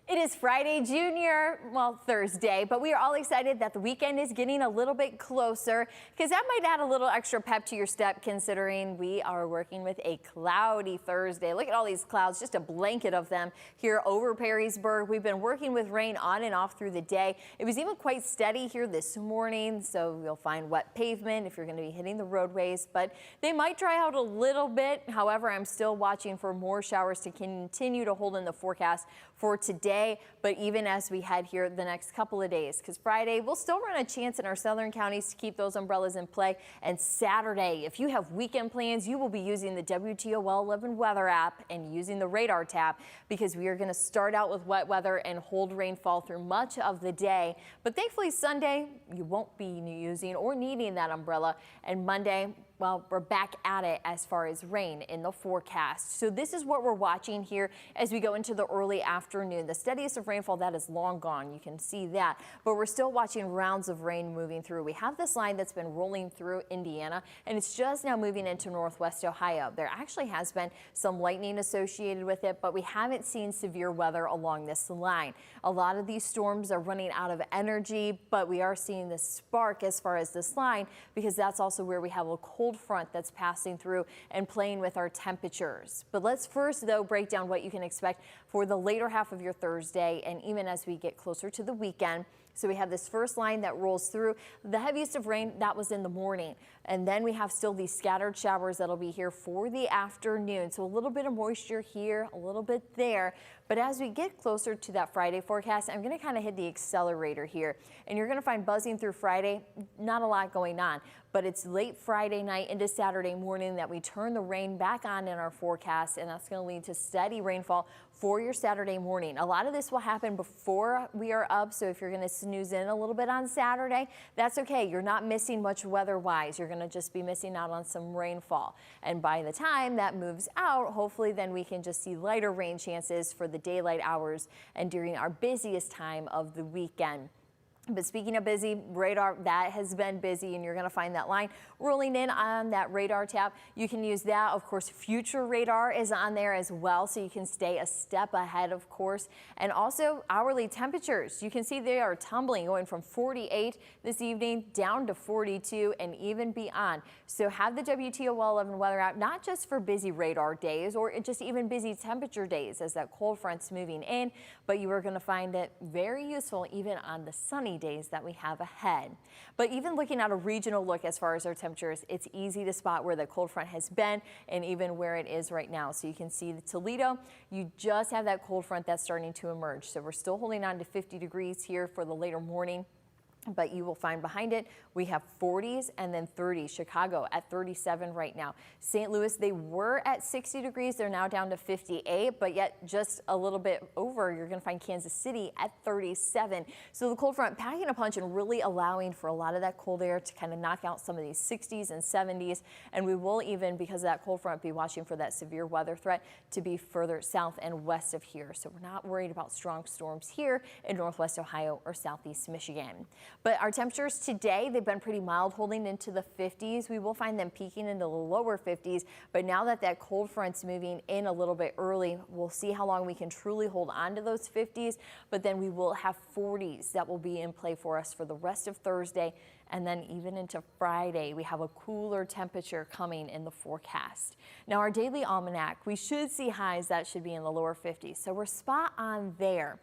It is Friday, Thursday, but we are all excited that the weekend is getting a little bit closer because that might add a little extra pep to your step considering we are working with a cloudy Thursday. Look at all these clouds, just a blanket of them here over Perrysburg. We've been working with rain on and off through the day. It was even quite steady here this morning, so you'll find wet pavement if you're going to be hitting the roadways, but they might dry out a little bit. However, I'm still watching for more showers to continue to hold in the forecast for today, but even as we head here the next couple of days, because Friday we'll still run a chance in our southern counties to keep those umbrellas in play. And Saturday, if you have weekend plans, you will be using the WTOL 11 weather app and using the radar tab because we are going to start out with wet weather and hold rainfall through much of the day. But thankfully Sunday you won't be using or needing that umbrella, and Monday, well, we're back at it as far as rain in the forecast. So this is what we're watching here as we go into the early afternoon. The steadiest of rainfall, that is long gone. You can see that, but we're still watching rounds of rain moving through. We have this line that's been rolling through Indiana, and it's just now moving into northwest Ohio. There actually has been some lightning associated with it, but we haven't seen severe weather along this line. A lot of these storms are running out of energy, but we are seeing the spark as far as this line because that's also where we have a cold front that's passing through and playing with our temperatures. But let's first, though, break down what you can expect for the later half of your Thursday and even as we get closer to the weekend. So we have this first line that rolls through. The heaviest of rain, that was in the morning. And then we have still these scattered showers that'll be here for the afternoon. So a little bit of moisture here, a little bit there. But as we get closer to that Friday forecast, I'm going to kind of hit the accelerator here. And you're going to find buzzing through Friday, not a lot going on. But it's late Friday night into Saturday morning that we turn the rain back on in our forecast, and that's going to lead to steady rainfall for your Saturday morning. A lot of this will happen before we are up, so if you're going to snooze in a little bit on Saturday, that's okay. You're not missing much weather-wise. You're going to just be missing out on some rainfall. And by the time that moves out, hopefully then we can just see lighter rain chances for the daylight hours and during our busiest time of the weekend. But speaking of busy, radar, that has been busy, and you're going to find that line rolling in on that radar tab. You can use that. Of course, future radar is on there as well, so you can stay a step ahead, of course. And also hourly temperatures. You can see they are tumbling, going from 48 this evening down to 42 and even beyond. So have the WTOL 11 weather app, not just for busy radar days or just even busy temperature days as that cold front's moving in, but you are going to find it very useful even on the sunny days that we have ahead. But even looking at a regional look as far as our temperatures, it's easy to spot where the cold front has been and even where it is right now. So you can see the Toledo, you just have that cold front that's starting to emerge. So we're still holding on to 50 degrees here for the later morning. But you will find behind it, we have 40s and then 30s. Chicago at 37 right now. St. Louis, they were at 60 degrees. They're now down to 58, but yet just a little bit over, you're going to find Kansas City at 37. So the cold front packing a punch and really allowing for a lot of that cold air to kind of knock out some of these 60s and 70s. And we will even, because of that cold front, be watching for that severe weather threat to be further south and west of here. So we're not worried about strong storms here in northwest Ohio or southeast Michigan. But our temperatures today, they've been pretty mild, holding into the 50s. We will find them peaking into the lower 50s. But now that that cold front's moving in a little bit early, we'll see how long we can truly hold on to those 50s. But then we will have 40s that will be in play for us for the rest of Thursday. And then even into Friday, we have a cooler temperature coming in the forecast. Now, our daily almanac, we should see highs that should be in the lower 50s. So we're spot on there.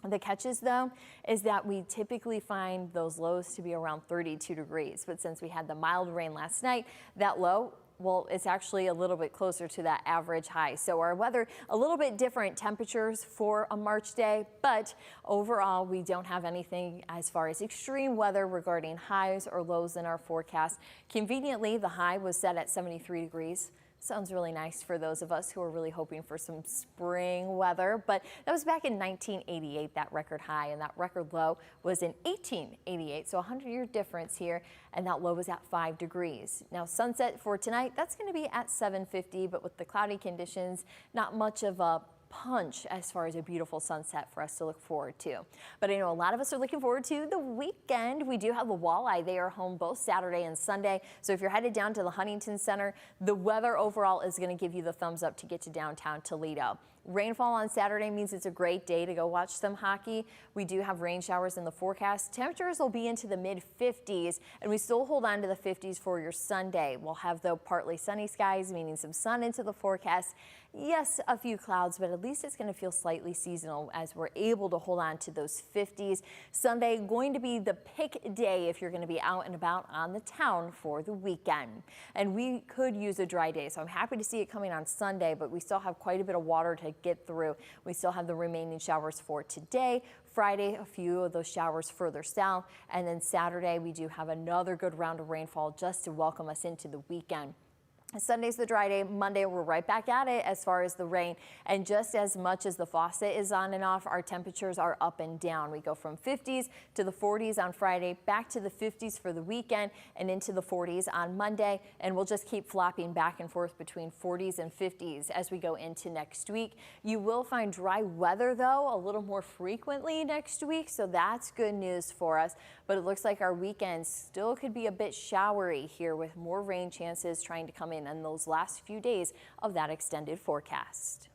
The catches, though, is that we typically find those lows to be around 32 degrees. But since we had the mild rain last night, that low, well, it's actually a little bit closer to that average high. So our weather, a little bit different temperatures for a March day, but overall, we don't have anything as far as extreme weather regarding highs or lows in our forecast. Conveniently, the high was set at 73 degrees. Sounds really nice for those of us who are really hoping for some spring weather, but that was back in 1988, that record high, and that record low was in 1888, so a 100-year difference here, and that low was at 5 degrees. Now, sunset for tonight, that's going to be at 7:50, but with the cloudy conditions, not much of a punch as far as a beautiful sunset for us to look forward to. But I know a lot of us are looking forward to the weekend. We do have the walleye. They are home both Saturday and Sunday. So if you're headed down to the Huntington Center, the weather overall is going to give you the thumbs up to get to downtown Toledo. Rainfall on Saturday means it's a great day to go watch some hockey. We do have rain showers in the forecast. Temperatures will be into the mid 50s, and we still hold on to the 50s for your Sunday. We'll have, though, partly sunny skies, meaning some sun into the forecast. Yes, a few clouds, but at least it's going to feel slightly seasonal as we're able to hold on to those 50s. Sunday going to be the pick day if you're going to be out and about on the town for the weekend. And we could use a dry day, so I'm happy to see it coming on Sunday, but we still have quite a bit of water to get through. We still have the remaining showers for today. Friday, a few of those showers further south, and then Saturday we do have another good round of rainfall just to welcome us into the weekend. Sunday's the dry day. Monday, we're right back at it as far as the rain. And just as much as the faucet is on and off, our temperatures are up and down. We go from 50s to the 40s on Friday, back to the 50s for the weekend, and into the 40s on Monday. And we'll just keep flopping back and forth between 40s and 50s as we go into next week. You will find dry weather, though, a little more frequently next week, so that's good news for us. But it looks like our weekend still could be a bit showery here with more rain chances trying to come in those last few days of that extended forecast.